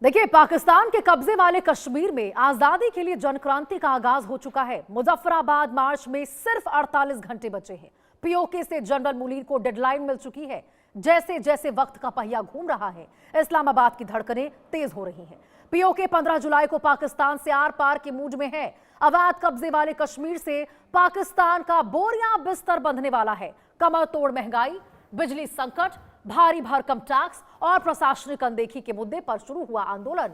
देखिए, पाकिस्तान के कब्जे वाले कश्मीर में आजादी के लिए जनक्रांति का आगाज हो चुका है। मुजफ्फराबाद मार्च में सिर्फ 48 घंटे बचे हैं। पीओके से जनरल मुनीर को डेडलाइन मिल चुकी है। जैसे जैसे वक्त का पहिया घूम रहा है, इस्लामाबाद की धड़कनें तेज हो रही हैं। पीओके 15 जुलाई को पाकिस्तान से आर पार के मूड में है। अवैध कब्जे वाले कश्मीर से पाकिस्तान का बोरियां बिस्तर बंधने वाला है। कमर तोड़ महंगाई, बिजली संकट, भारी भरकम टैक्स और प्रशासनिक अनदेखी के मुद्दे पर शुरू हुआ आंदोलन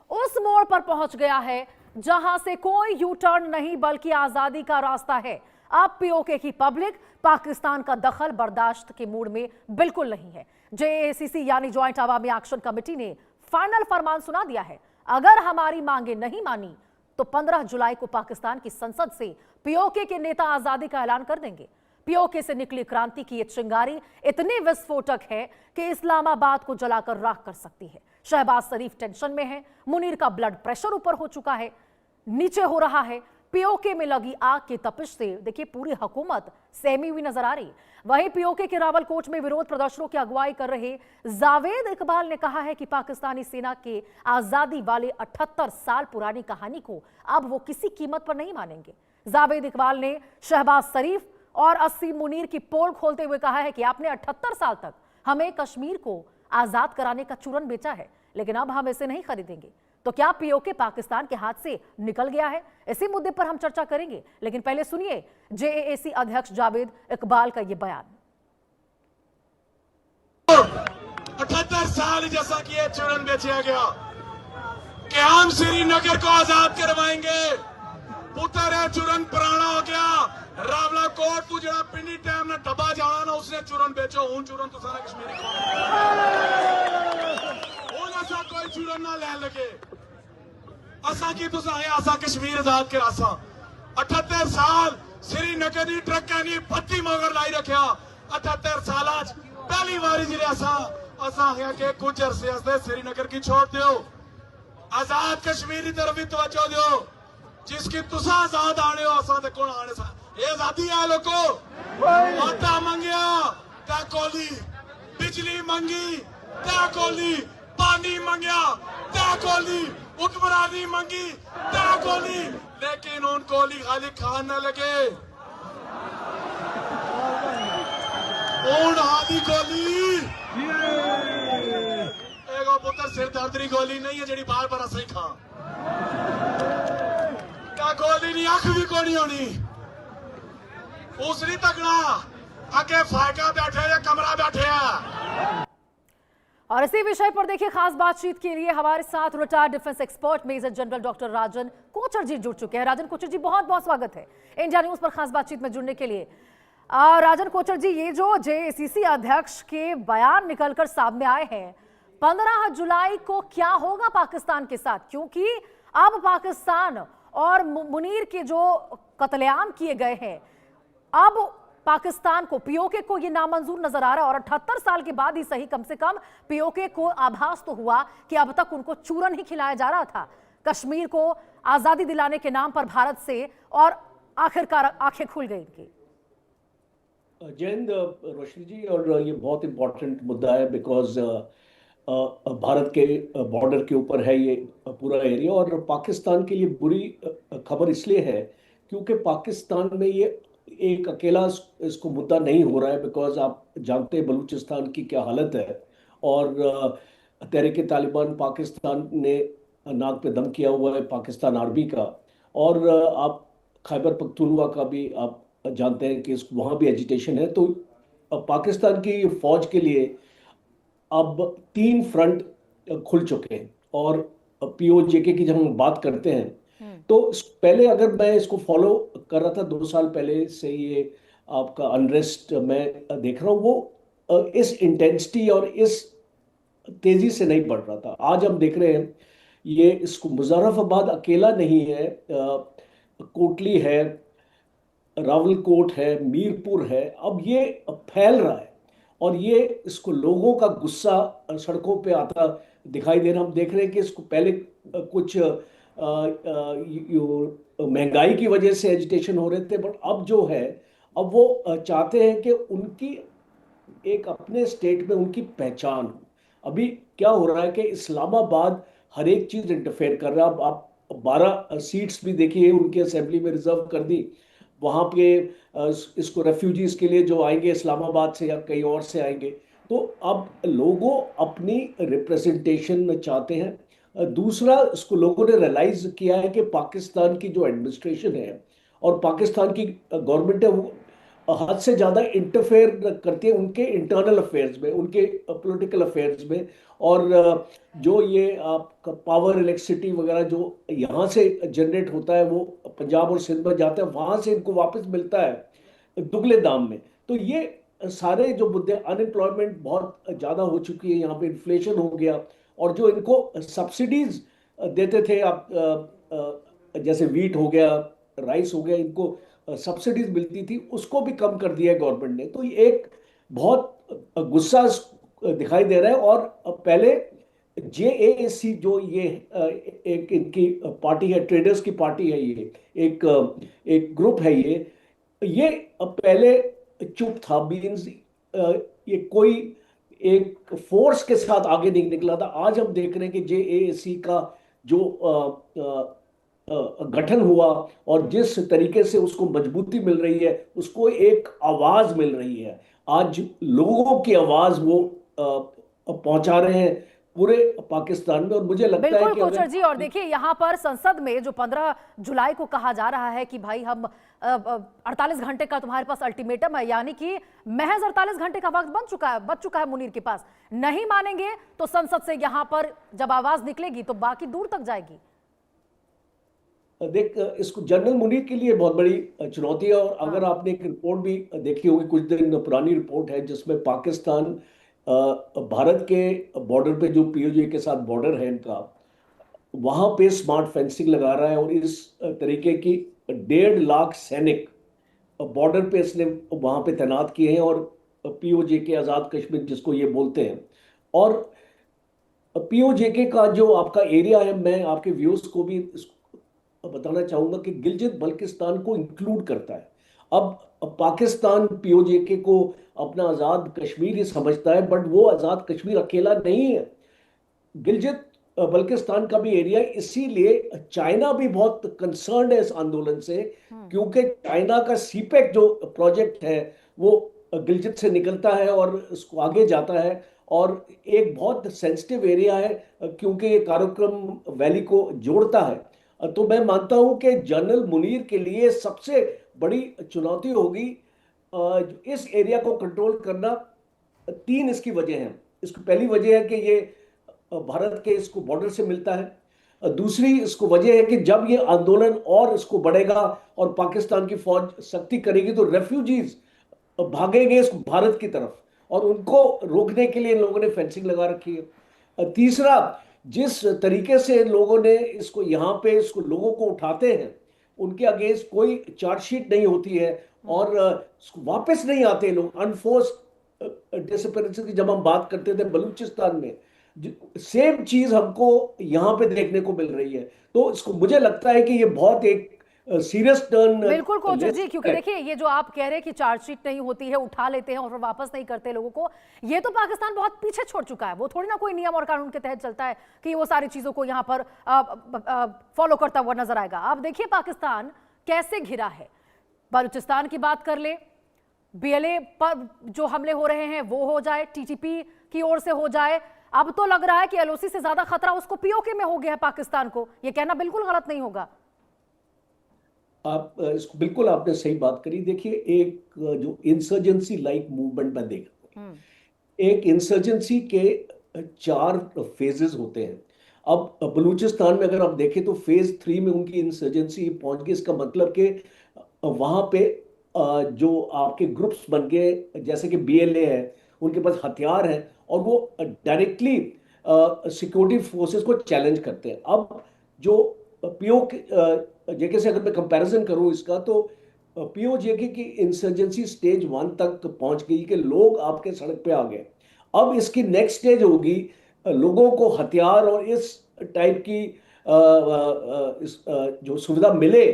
उस मोड़ पर पहुंच गया है जहां से कोई यू टर्न नहीं बल्कि आजादी का रास्ता है। अब पीओके की पब्लिक पाकिस्तान का दखल बर्दाश्त के मूड में बिल्कुल नहीं है। जेएसीसी यानी ज्वाइंट अवामी एक्शन कमेटी ने फाइनल फरमान सुना दिया है। अगर हमारी मांगे नहीं मानी तो 15 जुलाई को पाकिस्तान की संसद से पीओके के नेता आजादी का ऐलान कर देंगे। पीओके से निकली क्रांति की ये चिंगारी इतनी विस्फोटक है कि इस्लामाबाद को जलाकर राख कर सकती है। शहबाज शरीफ टेंशन में है, मुनीर का ब्लड प्रेशर ऊपर हो चुका है, नीचे हो रहा है। पीओके में लगी आग की तपिश से देखिए पूरी हुकूमत सहमी हुई नजर आ रही। वहीं पीओके के रावलकोट में विरोध प्रदर्शनों की अगुवाई कर रहे जावेद इकबाल ने कहा है कि पाकिस्तानी सेना के आजादी वाले 78 साल पुरानी कहानी को अब वो किसी कीमत पर नहीं मानेंगे। जावेद इकबाल ने शहबाज शरीफ और 80 मुनीर की पोल खोलते हुए कहा है कि आपने 78 साल तक हमें कश्मीर को आजाद कराने का चूरन बेचा है, लेकिन अब हम इसे नहीं खरीदेंगे। तो क्या पीओके पाकिस्तान के हाथ से निकल गया है? इसी मुद्दे पर हम चर्चा करेंगे, लेकिन पहले सुनिए जेएसी अध्यक्ष जावेद इकबाल का यह बयान। 78 साल जैसा कि यह चूरन बेचा गया कि हम श्रीनगर को आजाद करवाएंगे। पुत्र है चूरन पुराना हो गया। रावलाकोट तू जरा पिंडी टाइम ने डब्बा जाना ना उसने चूरन बेचो हूं चूरन तो सारा कश्मीरी को ऐसा कोई चूरन ना ले लगे। असा की तुसा है असा कश्मीर आजाद के रासा 78 साल श्रीनगर दी ट्रक्कां दी भत्ती मगर लाई रखिया। 78 साल आज पहली बारी जिले असा है कि कुछ अरसे वास्ते श्रीनगर की छोड़ दो, आजाद कश्मीर की तरफ भी तवज्जो दो। जिसकी तुसा आजाद आने हो असा ते कौन आने सा ये आजादी है। लोगो आटा मंगया ता कोली, बिजली मंगी ता कोली, पानी मंगया ता कोली, हुक्मरानी मंगी ता कोली, लेकिन उन कोली खाली खान न लगे। उन आदि कोली एगो पुत्र सिर दर्द गोली नहीं है जी बार बार सही खा गोली नहीं अख भी कोनी होनी उसरी तकना आगे फायका बैठे या कमरा बैठे है। और इसी विषय पर देखिए खास बातचीत के लिए हमारे साथ retired defence expert major general doctor Rajan Kochar ji जुड़ चुके हैं। राजन कोचर जी, बहुत बहुत स्वागत है इंडिया न्यूज पर खास बातचीत में जुड़ने के लिए। राजन कोचर जी, ये जो जेएसीसी अध्यक्ष के बयान निकलकर सामने आए हैं, 15 जुलाई को क्या होगा पाकिस्तान के साथ? क्योंकि अब पाकिस्तान और मुनीर के जो कत्लेआम किए गए हैं, अब पाकिस्तान को, पीओके को ये नामंजूर नजर आ रहा है। और 78 साल के बाद ही सही, कम से कम पीओके को आभास तो हुआ कि अब तक उनको चूरन ही खिलाया जा रहा था कश्मीर को आजादी दिलाने के नाम पर भारत से, और आखिरकार आंखें खुल गई इनकी। जैन रोशनी जी, और ये बहुत इंपॉर्टेंट मुद्दा है बिकॉज भारत के बॉर्डर के ऊपर है ये पूरा एरिया। और पाकिस्तान के लिए बुरी खबर इसलिए है क्योंकि पाकिस्तान में ये एक अकेला इसको मुद्दा नहीं हो रहा है, बिकॉज आप जानते हैं बलूचिस्तान की क्या हालत है। और तहरीक-ए-तालिबान पाकिस्तान ने नाक पे दम किया हुआ है पाकिस्तान आर्मी का। और आप खैबर पख्तूनख्वा का भी आप जानते हैं कि वहाँ भी एजिटेशन है। तो पाकिस्तान की फौज के लिए अब 3 फ्रंट खुल चुके हैं। और पीओजेके की जब हम बात करते हैं तो पहले अगर मैं इसको फॉलो कर रहा था 2 साल पहले से, ये आपका अनरेस्ट मैं देख रहा हूँ, वो इस इंटेंसिटी और इस तेजी से नहीं बढ़ रहा था। आज हम देख रहे हैं ये इसको मुजफ्फराबाद अकेला नहीं है, कोटली है, रावलकोट है, मीरपुर है, अब ये फैल रहा है। और ये इसको लोगों का गुस्सा सड़कों पे आता दिखाई दे रहा। हम देख रहे हैं कि इसको पहले कुछ महंगाई की वजह से एजिटेशन हो रहे थे, बट अब जो है, अब वो चाहते हैं कि उनकी एक अपने स्टेट में उनकी पहचान हो। अभी क्या हो रहा है कि इस्लामाबाद हर एक चीज इंटरफेयर कर रहा है। अब आप 12 सीट्स भी देखिए उनके असेंबली में रिजर्व कर दी। वहां पे इसको रेफ्यूजीज के लिए जो आएंगे इस्लामाबाद से या कहीं और से आएंगे, तो अब लोगों अपनी रिप्रेजेंटेशन चाहते हैं। दूसरा, इसको लोगों ने रियलाइज किया है कि पाकिस्तान की जो एडमिनिस्ट्रेशन है और पाकिस्तान की गवर्नमेंट है, वो हद से ज्यादा इंटरफेयर करती है उनके इंटरनल अफेयर्स में, उनके पॉलिटिकल अफेयर्स में। और जो ये आपका पावर, इलेक्ट्रिसिटी वगैरह जो यहाँ से जनरेट होता है वो पंजाब और सिंध में जाता है, वहां से इनको वापस मिलता है दुगले दाम में। तो ये सारे जो मुद्दे, अनएम्प्लॉयमेंट बहुत ज़्यादा हो चुकी है, यहाँ पे इन्फ्लेशन हो गया, और जो इनको सब्सिडीज देते थे आप, जैसे वीट हो गया, राइस हो गया, इनको सब्सिडीज मिलती थी, उसको भी कम कर दिया है गवर्नमेंट ने। तो ये एक बहुत गुस्सा दिखाई दे रहा है। और पहले जेएसी जो ये एक इनकी पार्टी है, ट्रेडर्स की पार्टी है, ये एक एक ग्रुप है, ये पहले चुप था, मीन्स ये कोई एक फोर्स के साथ आगे नहीं निकला था। आज हम देख रहे हैं कि जेएसी का जो गठन हुआ और जिस तरीके से उसको मजबूती मिल रही है, उसको एक आवाज मिल रही है। आज लोगों की आवाज वो पहुंचा रहे हैं पूरे पाकिस्तान में। और मुझे लगता है बिल्कुल कि कोचर जी, और देखिए यहाँ पर संसद में जो 15 जुलाई को कहा जा रहा है कि भाई हम 48 घंटे का तुम्हारे पास अल्टीमेटम है, यानी कि महज 48 घंटे का वक्त बच चुका है मुनीर के पास। नहीं मानेंगे तो संसद से यहाँ पर जब आवाज निकलेगी तो बाकी दूर तक जाएगी। देख, इसको जनरल मुनीर के लिए बहुत बड़ी चुनौती है। और अगर आपने एक रिपोर्ट भी देखी होगी, कुछ दिन पुरानी रिपोर्ट है, जिसमें पाकिस्तान भारत के बॉर्डर पे, जो पीओजे के साथ बॉर्डर है इनका, वहां पे स्मार्ट फेंसिंग लगा रहा है। और इस तरीके की 1.5 लाख सैनिक बॉर्डर पे इसने वहां पे तैनात किए हैं, और पीओजे के, आजाद कश्मीर जिसको ये बोलते हैं। और पीओजेके का जो आपका एरिया है, मैं आपके व्यूज को भी बताना चाहूंगा कि गिलगित बल्किस्तान को इंक्लूड करता है। अब पाकिस्तान पीओजेके को अपना आजाद कश्मीर ही समझता है, बट वो आजाद कश्मीर अकेला नहीं है, गिलगित बल्किस्तान का भी एरिया। इसीलिए चाइना भी बहुत कंसर्न है इस आंदोलन से, क्योंकि चाइना का सीपेक जो प्रोजेक्ट है वो गिलगित से निकलता है और उसको आगे जाता है, और एक बहुत सेंसिटिव एरिया है क्योंकि ये काराकोरम वैली को जोड़ता है। तो मैं मानता हूं कि जनरल मुनीर के लिए सबसे बड़ी चुनौती होगी इस एरिया को कंट्रोल करना। 3 इसकी वजह हैं। इसकी पहली वजह है कि ये भारत के इसको बॉर्डर से मिलता है। दूसरी इसको वजह है कि जब ये आंदोलन और इसको बढ़ेगा और पाकिस्तान की फौज सख्ती करेगी, तो रेफ्यूजीज भागेंगे इस भारत की तरफ, और उनको रोकने के लिए लोगों ने फेंसिंग लगा रखी है। तीसरा, जिस तरीके से लोगों ने इसको यहाँ पे इसको लोगों को उठाते हैं, उनके अगेंस्ट कोई चार्जशीट नहीं होती है और वापस नहीं आते लोग। अनफोर्स्ड डिसअपीयरेंसेस की जब हम बात करते थे बलूचिस्तान में, सेम चीज हमको यहाँ पे देखने को मिल रही है। तो इसको मुझे लगता है कि ये बहुत एक सीरियस टर्न। बिल्कुल कोचर जी, क्योंकि देखिए ये जो आप कह रहे हैं कि चार्जशीट नहीं होती है, उठा लेते हैं और फिर वापस नहीं करते लोगों को, ये तो पाकिस्तान बहुत पीछे छोड़ चुका है। वो थोड़ी ना कोई नियम और कानून के तहत चलता है कि वो सारी चीजों को यहाँ पर फॉलो करता हुआ नजर आएगा। अब देखिए पाकिस्तान कैसे घिरा है। बलूचिस्तान की बात कर ले, बीएलए पर जो हमले हो रहे हैं वो हो जाए, टीटीपी की ओर से हो जाए, अब तो लग रहा है कि एलओसी से ज्यादा खतरा उसको पीओके में हो गया है पाकिस्तान को। ये कहना बिल्कुल गलत नहीं होगा। आप इसको बिल्कुल आपने सही बात करी। देखिए, एक जो इंसर्जेंसी लाइक मूवमेंट में देख, एक इंसर्जेंसी के 4 फेजेस होते हैं। अब बलूचिस्तान में अगर आप देखें तो फेज 3 में उनकी इंसर्जेंसी पहुंच गई। इसका मतलब कि वहां पे जो आपके ग्रुप्स बन गए, जैसे कि बीएलए है, उनके पास हथियार हैं और वो डायरेक्टली सिक्योरिटी फोर्सेस को चैलेंज करते हैं। अब जो जेके से अगर मैं कंपैरिजन करूं इसका, तो पीओजेके की इंसर्जेंसी स्टेज 1 तक पहुंच गई कि लोग आपके सड़क पे आ गए। अब इसकी नेक्स्ट स्टेज होगी लोगों को हथियार और इस टाइप की जो सुविधा मिले,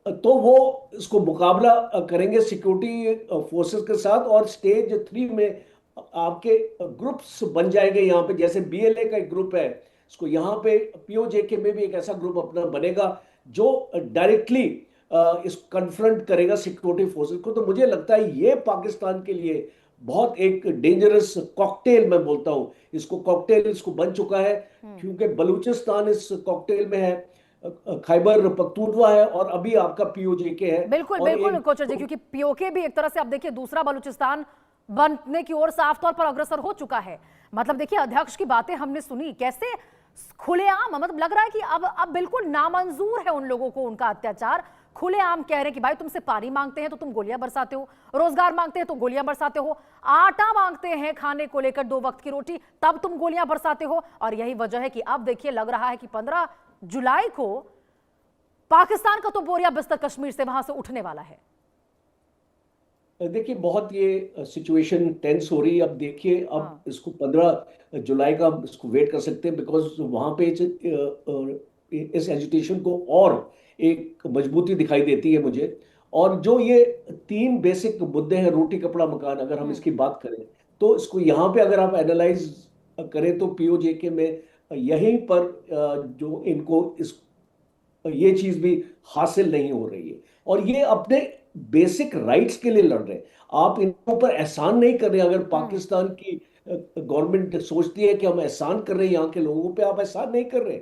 तो वो इसको मुकाबला करेंगे सिक्योरिटी फोर्सेस के साथ। और स्टेज 3 में आपके ग्रुप्स बन जाएंगे यहाँ पे, जैसे बीएलए का एक ग्रुप है इसको यहाँ पे पीओजेके में भी एक ऐसा ग्रुप अपना बनेगा जो डायरेक्टली इस कन्फ्रंट करेगा सिक्योरिटी फोर्सेस को। तो मुझे लगता है ये पाकिस्तान के लिए बहुत एक डेंजरस कॉकटेल, मैं बोलता हूं इसको कॉकटेल, इसको बन चुका है, क्योंकि बलूचिस्तान इस कॉकटेल में है, खैबर पख्तूनख्वा है, और अभी आपका पीओजेके है। बिल्कुल और बिल्कुल कोचर जी, क्योंकि पीओके भी एक तरह से आप देखिए दूसरा बलूचिस्तान बनने की ओर साफ तौर पर अग्रसर हो चुका है। मतलब देखिए अध्यक्ष की बातें हमने सुनी, कैसे खुलेआम, मतलब लग रहा है कि अब बिल्कुल नामंजूर है उन लोगों को उनका अत्याचार। खुलेआम कह रहे हैं कि भाई तुमसे पानी मांगते हैं तो तुम गोलियां बरसाते हो, रोजगार मांगते हैं तो गोलियां बरसाते हो, आटा मांगते हैं खाने को लेकर 2 वक्त की रोटी तब तुम गोलियां बरसाते हो। और यही वजह है कि अब देखिए लग रहा है कि 15 जुलाई को पाकिस्तान का तो बोरिया बिस्तर कश्मीर से वहां से उठने वाला है। देखिए बहुत ये सिचुएशन टेंस हो रही है। अब देखिए अब इसको 15 जुलाई का इसको वेट कर सकते हैं, बिकॉज वहां पे इस एजुटेशन को और एक मजबूती दिखाई देती है मुझे। और जो ये 3 बेसिक मुद्दे हैं, रोटी कपड़ा मकान, अगर हम इसकी बात करें तो इसको यहाँ पे अगर आप एनालाइज करें तो पीओजेके में यहीं पर जो इनको इस ये चीज भी हासिल नहीं हो रही है, और ये अपने बेसिक राइट्स के लिए लड़ रहे हैं। आप इनके ऊपर एहसान नहीं कर रहे। अगर पाकिस्तान की गवर्नमेंट सोचती है कि हम एहसान कर रहे हैं यहाँ के लोगों पे, आप एहसान नहीं कर रहे।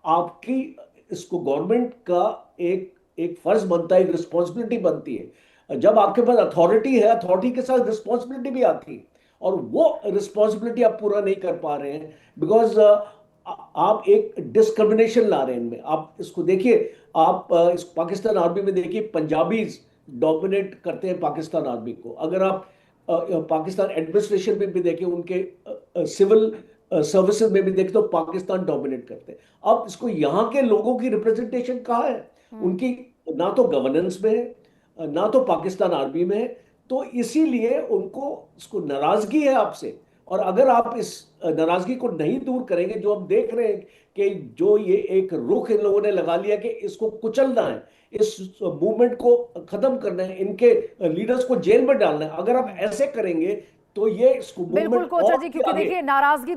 आपकी इसको गवर्नमेंट का एक एक फर्ज बनता है, एक रिस्पॉन्सिबिलिटी बनती है। जब आपके पास अथॉरिटी है, अथॉरिटी के साथ रिस्पॉन्सिबिलिटी भी आती है, और वो रिस्पॉन्सिबिलिटी आप पूरा नहीं कर पा रहे हैं, बिकॉज आप एक डिस्क्रिमिनेशन ला रहे हैं इनमें। आप इसको देखिए, आप इस पाकिस्तान आर्मी में देखिए, पंजाबीज डोमिनेट करते हैं पाकिस्तान आर्मी को। अगर आप पाकिस्तान एडमिनिस्ट्रेशन में भी देखें, उनके सिविल सर्विसेज में भी देखें, तो पाकिस्तान डोमिनेट करते हैं। अब इसको यहाँ के लोगों की रिप्रेजेंटेशन कहाँ है? उनकी ना तो गवर्नेंस में है, ना तो पाकिस्तान आर्मी में है। तो इसीलिए उनको इसको नाराजगी है आपसे। और अगर आप इस नाराजगी को नहीं दूर करेंगे, जो हम देख रहे हैं कि जो ये एक रुख इन लोगों ने लगा लिया कि इसको कुचलना है, इस मूवमेंट को खत्म करना है, इनके लीडर्स को जेल में डालना है, अगर आप ऐसे करेंगे तो ये इसको बिल्कुल मूवमेंट कोचर और जी, भी क्योंकि आगे देखिए नाराजगी